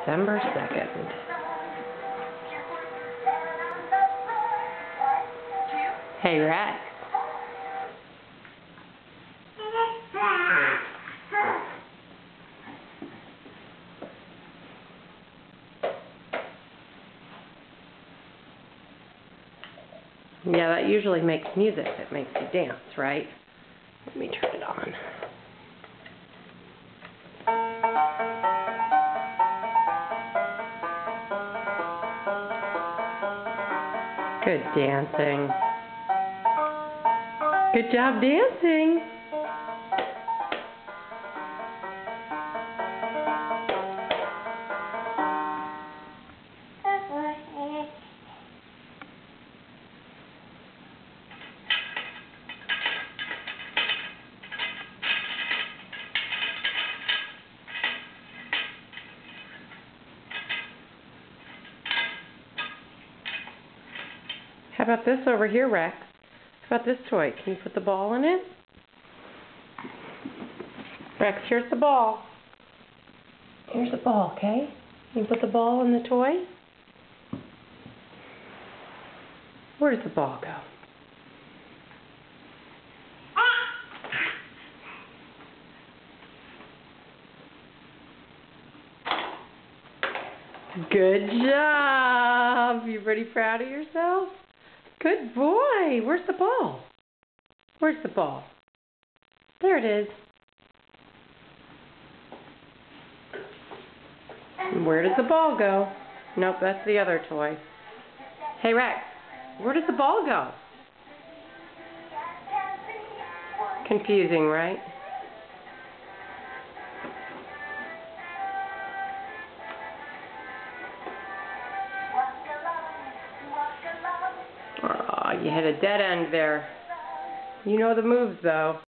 December 2nd. Hey, Rex. Yeah, that usually makes music that makes you dance, right? Let me turn it on. Good dancing. Good job dancing. How about this over here, Rex? How about this toy? Can you put the ball in it? Rex, here's the ball. Here's the ball, okay? Can you put the ball in the toy? Where does the ball go? Good job! You pretty proud of yourself? Good boy! Where's the ball? Where's the ball? There it is. Where does the ball go? Nope, that's the other toy. Hey, Rex, where does the ball go? Confusing, right? Oh, you hit a dead end there. You know the moves, though.